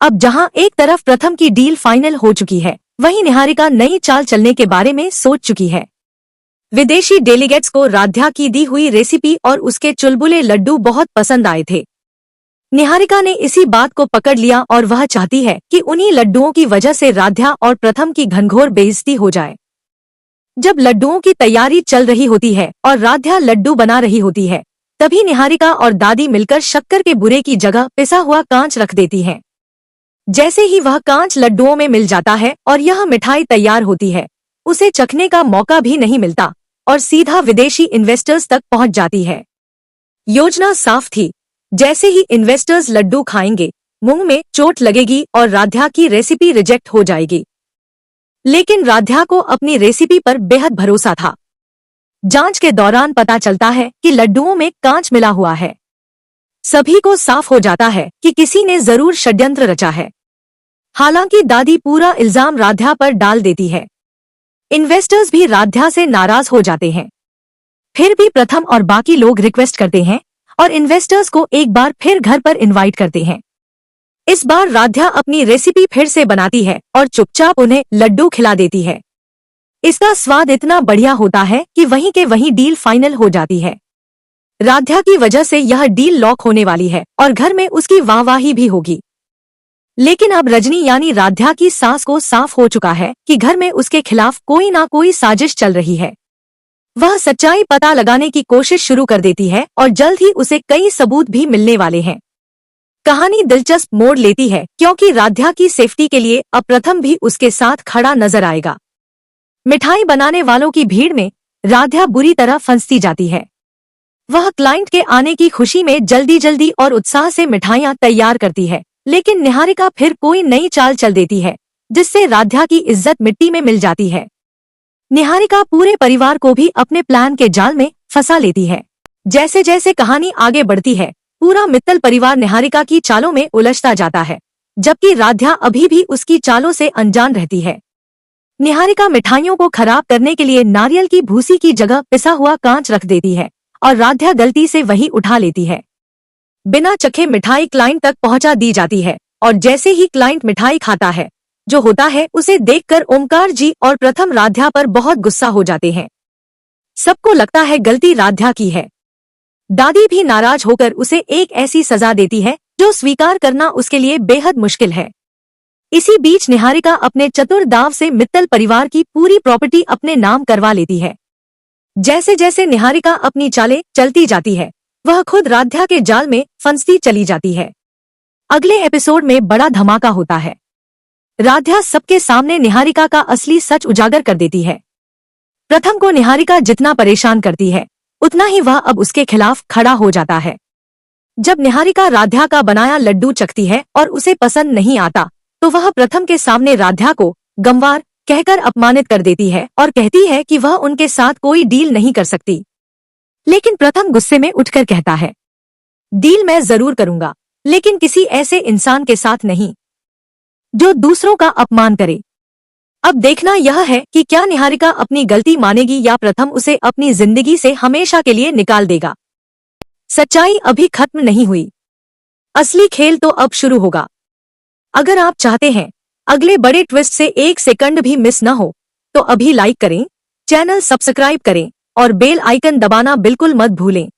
अब जहां एक तरफ प्रथम की डील फाइनल हो चुकी है, वहीं निहारिका नई चाल चलने के बारे में सोच चुकी है। विदेशी डेलीगेट्स को राध्या की दी हुई रेसिपी और उसके चुलबुले लड्डू बहुत पसंद आए थे। निहारिका ने इसी बात को पकड़ लिया और वह चाहती है कि उन्हीं लड्डुओं की वजह से राध्या और प्रथम की घनघोर बेइज्जती हो जाए। जब लड्डुओं की तैयारी चल रही होती है और राध्या लड्डू बना रही होती है, तभी निहारिका और दादी मिलकर शक्कर के बुरे की जगह पिसा हुआ कांच रख देती हैं। जैसे ही वह कांच लड्डुओं में मिल जाता है और यह मिठाई तैयार होती है, उसे चखने का मौका भी नहीं मिलता और सीधा विदेशी इन्वेस्टर्स तक पहुंच जाती है। योजना साफ थी, जैसे ही इन्वेस्टर्स लड्डू खाएंगे, मुंह में चोट लगेगी और राध्या की रेसिपी रिजेक्ट हो जाएगी। लेकिन राध्या को अपनी रेसिपी पर बेहद भरोसा था। जांच के दौरान पता चलता है कि लड्डुओं में कांच मिला हुआ है। सभी को साफ हो जाता है कि किसी ने जरूर षड्यंत्र रचा है। हालांकि दादी पूरा इल्जाम राध्या पर डाल देती है। इन्वेस्टर्स भी राध्या से नाराज हो जाते हैं। फिर भी प्रथम और बाकी लोग रिक्वेस्ट करते हैं और इन्वेस्टर्स को एक बार फिर घर पर इनवाइट करते हैं। इस बार राध्या अपनी रेसिपी फिर से बनाती है और चुपचाप उन्हें लड्डू खिला देती है। इसका स्वाद इतना बढ़िया होता है कि वहीं के वहीं डील फाइनल हो जाती है। राध्या की वजह से यह डील लॉक होने वाली है और घर में उसकी वाहवाही भी होगी। लेकिन अब रजनी यानी राध्या की सास को साफ हो चुका है कि घर में उसके खिलाफ कोई ना कोई साजिश चल रही है। वह सच्चाई पता लगाने की कोशिश शुरू कर देती है और जल्द ही उसे कई सबूत भी मिलने वाले हैं। कहानी दिलचस्प मोड़ लेती है क्योंकि राध्या की सेफ्टी के लिए अब प्रथम भी उसके साथ खड़ा नजर आएगा। मिठाई बनाने वालों की भीड़ में राध्या बुरी तरह फंसती जाती है। वह क्लाइंट के आने की खुशी में जल्दी जल्दी और उत्साह से मिठाइयां तैयार करती है, लेकिन निहारिका फिर कोई नई चाल चल देती है जिससे राध्या की इज्जत मिट्टी में मिल जाती है। निहारिका पूरे परिवार को भी अपने प्लान के जाल में फंसा लेती है। जैसे जैसे कहानी आगे बढ़ती है, पूरा मित्तल परिवार निहारिका की चालों में उलझता जाता है, जबकि राध्या अभी भी उसकी चालों से अनजान रहती है। निहारिका मिठाइयों को खराब करने के लिए नारियल की भूसी की जगह पिसा हुआ कांच रख देती है और राध्या गलती से वही उठा लेती है। बिना चखे मिठाई क्लाइंट तक पहुंचा दी जाती है और जैसे ही क्लाइंट मिठाई खाता है, जो होता है उसे देखकर ओमकार जी और प्रथम राध्या पर बहुत गुस्सा हो जाते हैं। सबको लगता है गलती राध्या की है। दादी भी नाराज होकर उसे एक ऐसी सजा देती है जो स्वीकार करना उसके लिए बेहद मुश्किल है। इसी बीच निहारिका अपने चतुर दाव से मित्तल परिवार की पूरी प्रॉपर्टी अपने नाम करवा लेती है। जैसे जैसे निहारिका अपनी चालें चलती जाती है, वह खुद राध्या के जाल में फंसती चली जाती है। अगले एपिसोड में बड़ा धमाका होता है। राध्या सबके सामने निहारिका का असली सच उजागर कर देती है। प्रथम को निहारिका जितना परेशान करती है, उतना ही वह अब उसके खिलाफ खड़ा हो जाता है। जब निहारिका राध्या का बनाया लड्डू चखती है और उसे पसंद नहीं आता, तो वह प्रथम के सामने राध्या को गंवार कहकर अपमानित कर देती है और कहती है कि वह उनके साथ कोई डील नहीं कर सकती। लेकिन प्रथम गुस्से में उठकर कहता है, डील मैं जरूर करूंगा, लेकिन किसी ऐसे इंसान के साथ नहीं जो दूसरों का अपमान करे। अब देखना यह है कि क्या निहारिका अपनी गलती मानेगी या प्रथम उसे अपनी जिंदगी से हमेशा के लिए निकाल देगा। सच्चाई अभी खत्म नहीं हुई, असली खेल तो अब शुरू होगा। अगर आप चाहते हैं अगले बड़े ट्विस्ट से एक सेकंड भी मिस न हो, तो अभी लाइक करें, चैनल सब्सक्राइब करें और बेल आइकन दबाना बिल्कुल मत भूलें।